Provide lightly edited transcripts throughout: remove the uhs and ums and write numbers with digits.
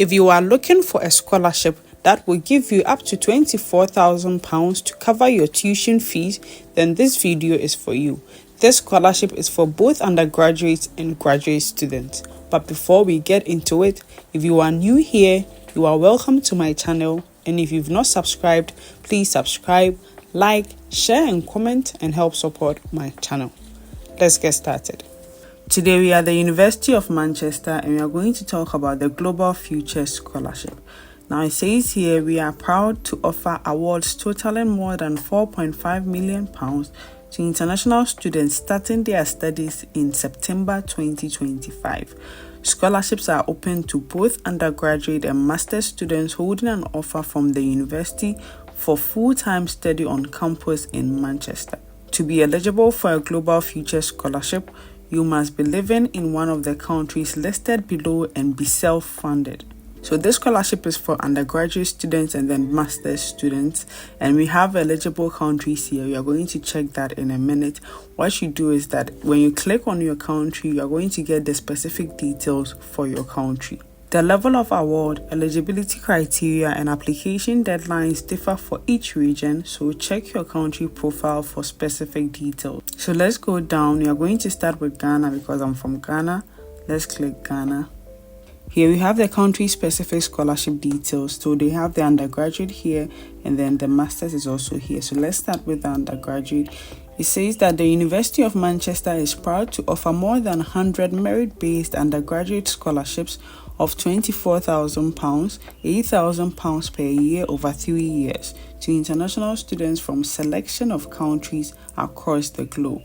If you are looking for a scholarship that will give you up to £24,000 to cover your tuition fees, then this video is for you. This scholarship is for both undergraduate and graduate students. But before we get into it, if you are new here, you are welcome to my channel. And if you've not subscribed, please subscribe, like, share and comment and help support my channel. Let's get started. Today we are at the University of Manchester and we are going to talk about the Global Future Scholarship. Now it says here we are proud to offer awards totaling more than £4.5 million to international students starting their studies in September 2025. Scholarships are open to both undergraduate and master's students holding an offer from the university for full-time study on campus in Manchester. To be eligible for a Global Future Scholarship, you must be living in one of the countries listed below and be self-funded. So this scholarship is for undergraduate students and then master's students, and we have eligible countries here. We are going to check that in a minute. What you do is that when you click on your country, you are going to get the specific details for your country. The level of award, eligibility criteria, and application deadlines differ for each region, so check your country profile for specific details. So let's go down. We are going to start with Ghana because I'm from Ghana. Let's click Ghana. Here we have the country-specific scholarship details. So they have the undergraduate here and then the master's is also here. So let's start with the undergraduate. It says that the University of Manchester is proud to offer more than 100 merit-based undergraduate scholarships of £24,000, £8,000 per year over 3 years to international students from selection of countries across the globe.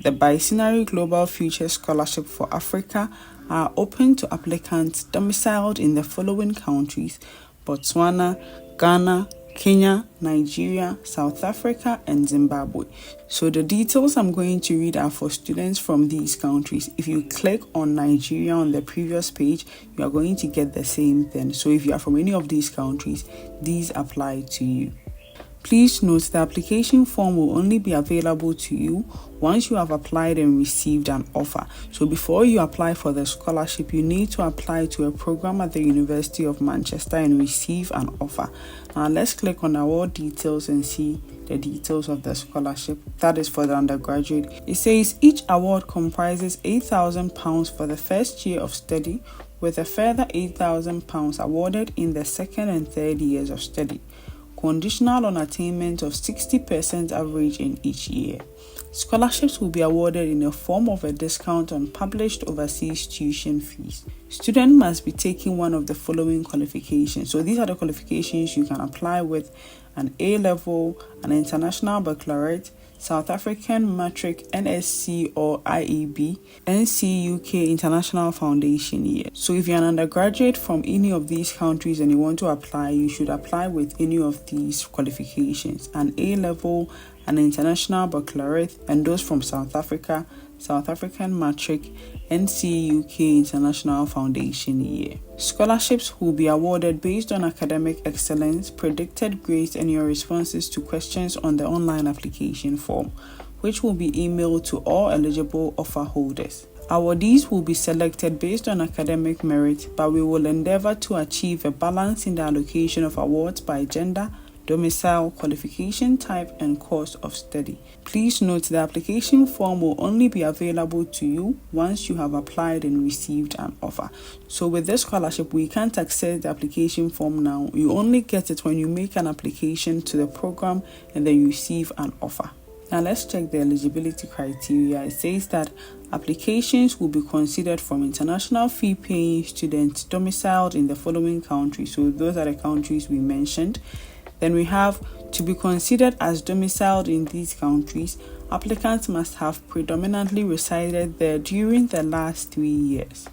The bicentenary Global Future Scholarship for Africa are open to applicants domiciled in the following countries: Botswana, Ghana, Kenya, Nigeria, South Africa, and Zimbabwe. So the details I'm going to read are for students from these countries. If you click on Nigeria on the previous page, you are going to get the same thing. So if you are from any of these countries, these apply to you. Please note the application form will only be available to you once you have applied and received an offer. So before you apply for the scholarship, you need to apply to a program at the University of Manchester and receive an offer. Now let's click on award details and see the details of the scholarship. That is for the undergraduate. It says each award comprises £8,000 for the first year of study, with a further £8,000 awarded in the second and third years of study, conditional on attainment of 60% average in each year. Scholarships will be awarded in the form of a discount on published overseas tuition fees. Student must be taking one of the following qualifications. So these are the qualifications you can apply with: an A-level, an international baccalaureate, South African Matric, NSC or IEB, NC UK International Foundation year. So if you're an undergraduate from any of these countries and you want to apply, you should apply with any of these qualifications: an A-level, an international baccalaureate, and those from South Africa, South African Matric, NC UK International Foundation year. Scholarships will be awarded based on academic excellence, predicted grades, and your responses to questions on the online application form, which will be emailed to all eligible offer holders. Awardees will be selected based on academic merit, but we will endeavor to achieve a balance in the allocation of awards by gender, domicile, qualification type, and course of study. Please note the application form will only be available to you once you have applied and received an offer. So with this scholarship, we can't access the application form now. You only get it when you make an application to the program and then you receive an offer. Now let's check the eligibility criteria. It says that applications will be considered from international fee-paying students domiciled in the following countries. So those are the countries we mentioned. Then we have to be considered as domiciled in these countries. Applicants must have predominantly resided there during the last 3 years.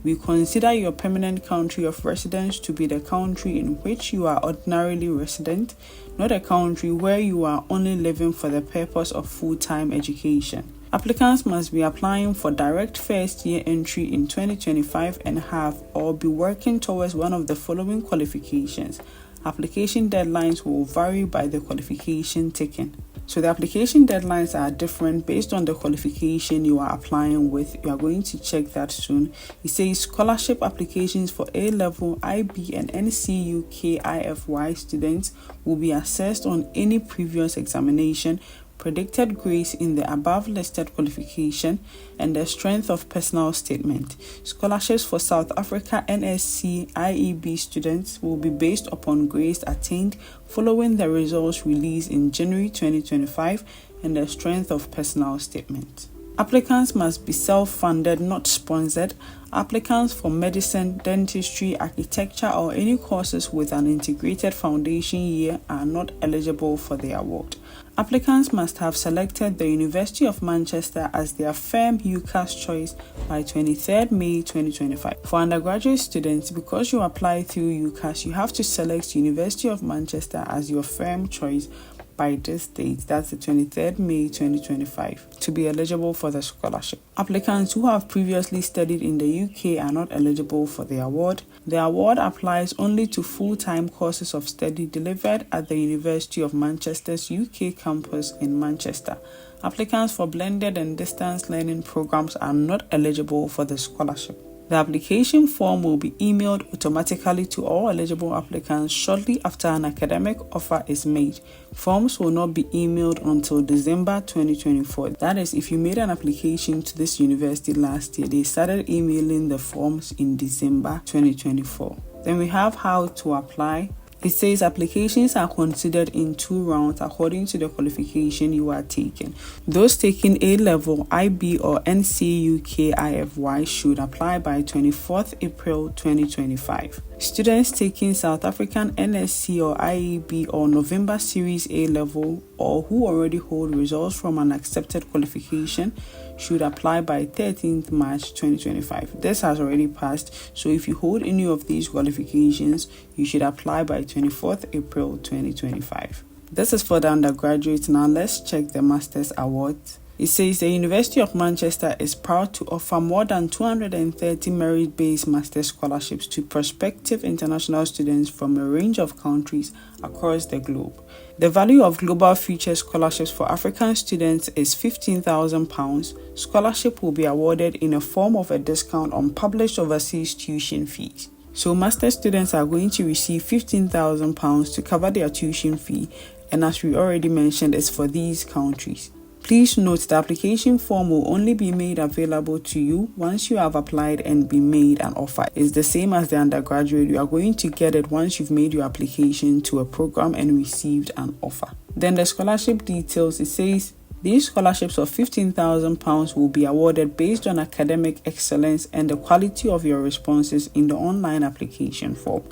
We consider your permanent country of residence to be the country in which you are ordinarily resident, not a country where you are only living for the purpose of full-time education. Applicants must be applying for direct first-year entry in 2025 and have or be working towards one of the following qualifications. Application deadlines will vary by the qualification taken. So the application deadlines are different based on the qualification you are applying with. You are going to check that soon. It says scholarship applications for A-level, IB and NCUK IFY students will be assessed on any previous examination, predicted grades in the above listed qualification, and the strength of personal statement. Scholarships for South Africa NSC IEB students will be based upon grades attained following the results released in January 2025 and the strength of personal statement. Applicants must be self-funded, not sponsored. Applicants for medicine, dentistry, architecture, or any courses with an integrated foundation year are not eligible for the award. Applicants must have selected the University of Manchester as their firm UCAS choice by 23rd May 2025. For undergraduate students, because you apply through UCAS, you have to select University of Manchester as your firm choice by this date, that's the 23rd May 2025, to be eligible for the scholarship. Applicants who have previously studied in the UK are not eligible for the award. The award applies only to full-time courses of study delivered at the University of Manchester's UK campus in Manchester. Applicants for blended and distance learning programs are not eligible for the scholarship. The application form will be emailed automatically to all eligible applicants shortly after an academic offer is made. Forms will not be emailed until December 2024. That is, if you made an application to this university last year, they started emailing the forms in December 2024. Then we have how to apply. It says applications are considered in 2 rounds according to the qualification you are taking. Those taking A-level, IB or NCUK IFY should apply by 24th April 2025. Students taking South African NSC or IEB or November Series A-level or who already hold results from an accepted qualification should apply by 13th March 2025. This has already passed, so if you hold any of these qualifications, you should apply by 24th April 2025. This is for the undergraduate. Now let's check the Masters Awards. It says the University of Manchester is proud to offer more than 230 merit-based master's scholarships to prospective international students from a range of countries across the globe. The value of Global Future scholarships for African students is £15,000. Scholarship will be awarded in the form of a discount on published overseas tuition fees. So master's students are going to receive £15,000 to cover their tuition fee, and as we already mentioned, it's for these countries. Please note the application form will only be made available to you once you have applied and been made an offer. It's the same as the undergraduate. You are going to get it once you've made your application to a program and received an offer. Then the scholarship details, it says these scholarships of £15,000 will be awarded based on academic excellence and the quality of your responses in the online application form.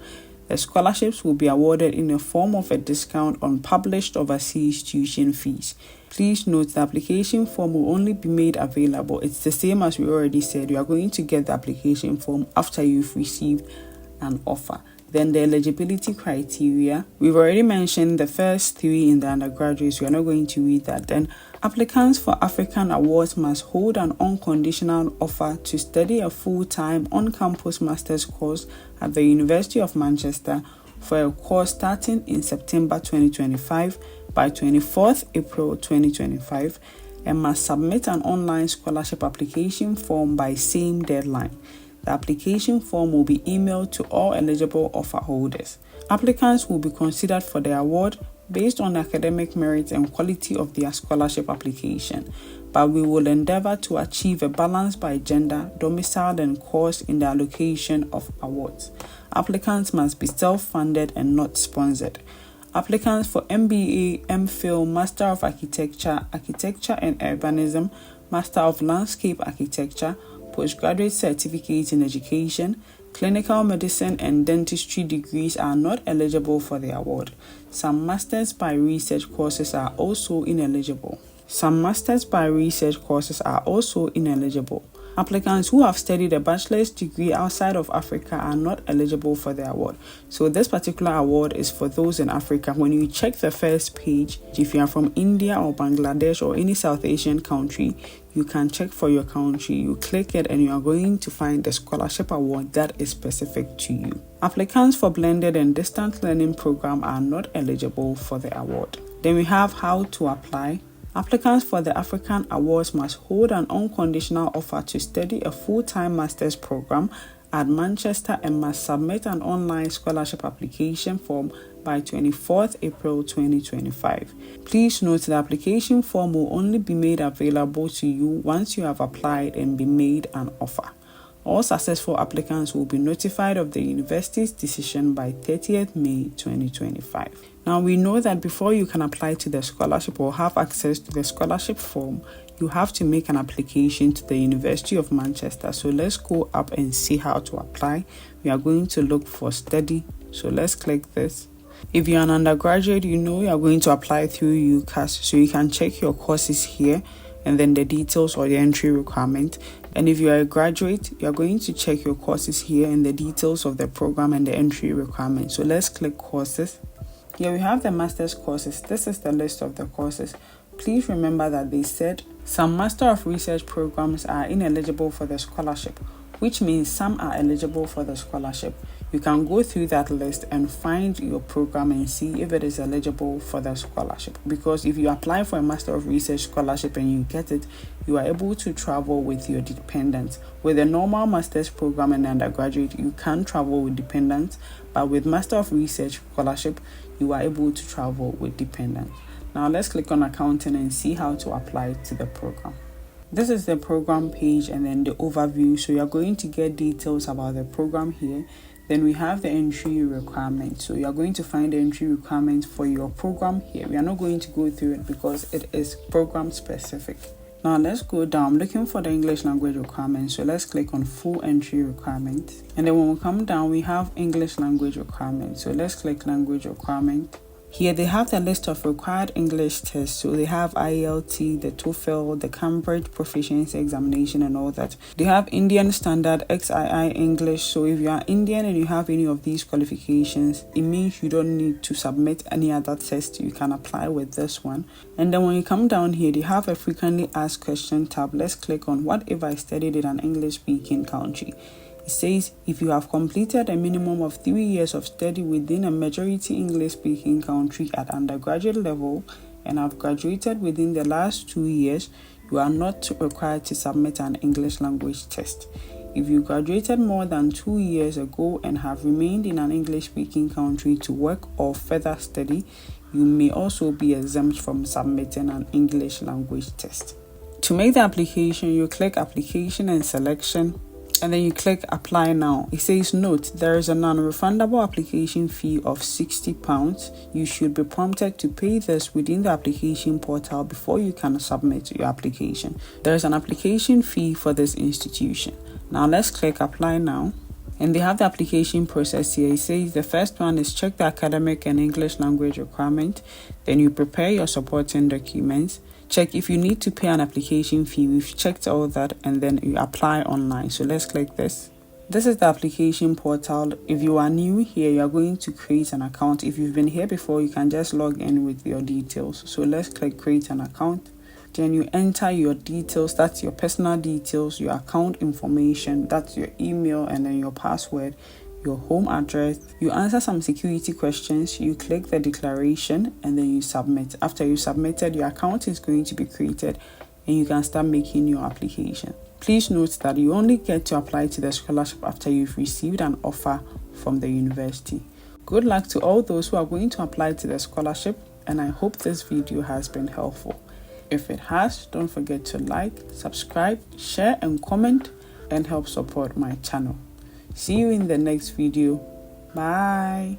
The scholarships will be awarded in the form of a discount on published overseas tuition fees. Please note the application form will only be made available. It's the same as we already said. You are going to get the application form after you've received an offer. Then the eligibility criteria. We've already mentioned the first 3 in the undergraduates. We are not going to read that. Then applicants for African awards must hold an unconditional offer to study a full-time on-campus master's course at the University of Manchester for a course starting in September 2025 by 24th April 2025 and must submit an online scholarship application form by same deadline. The application form will be emailed to all eligible offer holders. Applicants will be considered for the award based on academic merit and quality of their scholarship application, but we will endeavor to achieve a balance by gender, domicile, and course in the allocation of awards. Applicants must be self-funded and not sponsored. Applicants for MBA, MPhil, Master of Architecture, Architecture and Urbanism, Master of Landscape Architecture, Postgraduate Certificate in Education, Clinical Medicine and Dentistry degrees are not eligible for the award. Some Masters by Research courses are also ineligible. Applicants who have studied a bachelor's degree outside of Africa are not eligible for the award. So this particular award is for those in Africa. When you check the first page, if you are from India or Bangladesh or any South Asian country, you can check for your country. You click it and you are going to find the scholarship award that is specific to you. Applicants for blended and distance learning program are not eligible for the award. Then we have how to apply. Applicants for the African Awards must hold an unconditional offer to study a full-time master's program at Manchester and must submit an online scholarship application form by 24th April 2025. Please note the application form will only be made available to you once you have applied and been made an offer. All successful applicants will be notified of the university's decision by 30th May 2025. Now, we know that before you can apply to the scholarship or have access to the scholarship form, you have to make an application to the University of Manchester. So let's go up and see how to apply. We are going to look for study. So let's click this. If you're an undergraduate, you know you are going to apply through UCAS. So you can check your courses here and then the details or the entry requirement. And if you are a graduate, you are going to check your courses here and the details of the program and the entry requirement. So let's click courses. Here we have the master's courses. This is the list of the courses. Please remember that they said some Master of Research programs are ineligible for the scholarship, which means some are eligible for the scholarship. You can go through that list and find your program and see if it is eligible for the scholarship. Because if you apply for a Master of Research scholarship and you get it, you are able to travel with your dependents. With a normal master's program and undergraduate, you can travel with dependents, but with Master of Research scholarship, you are able to travel with dependents. Now let's click on accounting and see how to apply to the program. This is the program page and then the overview. So you're going to get details about the program here. Then we have the entry requirement. So you are going to find the entry requirement for your program here. We are not going to go through it because it is program specific. Now let's go down. I'm looking for the English language requirement. So let's click on full entry requirement. And then when we come down, we have English language requirement. So let's click language requirement. Here they have the list of required English tests. So they have IELTS, the TOEFL, the Cambridge Proficiency Examination and all that. They have Indian Standard XII English. So if you are Indian and you have any of these qualifications, it means you don't need to submit any other test. You can apply with this one. And then when you come down here, they have a frequently asked question tab. Let's click on what if I studied in an English speaking country. It says, if you have completed a minimum of 3 years of study within a majority English-speaking country at undergraduate level and have graduated within the last 2 years, you are not required to submit an English language test. If you graduated more than 2 years ago and have remained in an English-speaking country to work or further study, you may also be exempt from submitting an English language test. To make the application, you click Application and Selection, and then you click Apply Now. It says, note, there is a non-refundable application fee of £60. You should be prompted to pay this within the application portal before you can submit your application. There is an application fee for this institution. Now let's click Apply Now. And they have the application process here. It says the first one is check the academic and English language requirement. Then you prepare your supporting documents. Check if you need to pay an application fee. We've checked all that, and then you apply online. So let's click this. This is the application portal. If you are new here, you are going to create an account. If you've been here before, you can just log in with your details. So let's click create an account. Then you enter your details. That's your personal details, your account information, that's your email, and then your password, your home address. You answer some security questions, you click the declaration, and then you submit. After you submitted, your account is going to be created and you can start making your application. Please note that you only get to apply to the scholarship after you've received an offer from the university. Good luck to all those who are going to apply to the scholarship, and I hope this video has been helpful. If it has, don't forget to like, subscribe, share and comment and help support my channel. See you in the next video. Bye.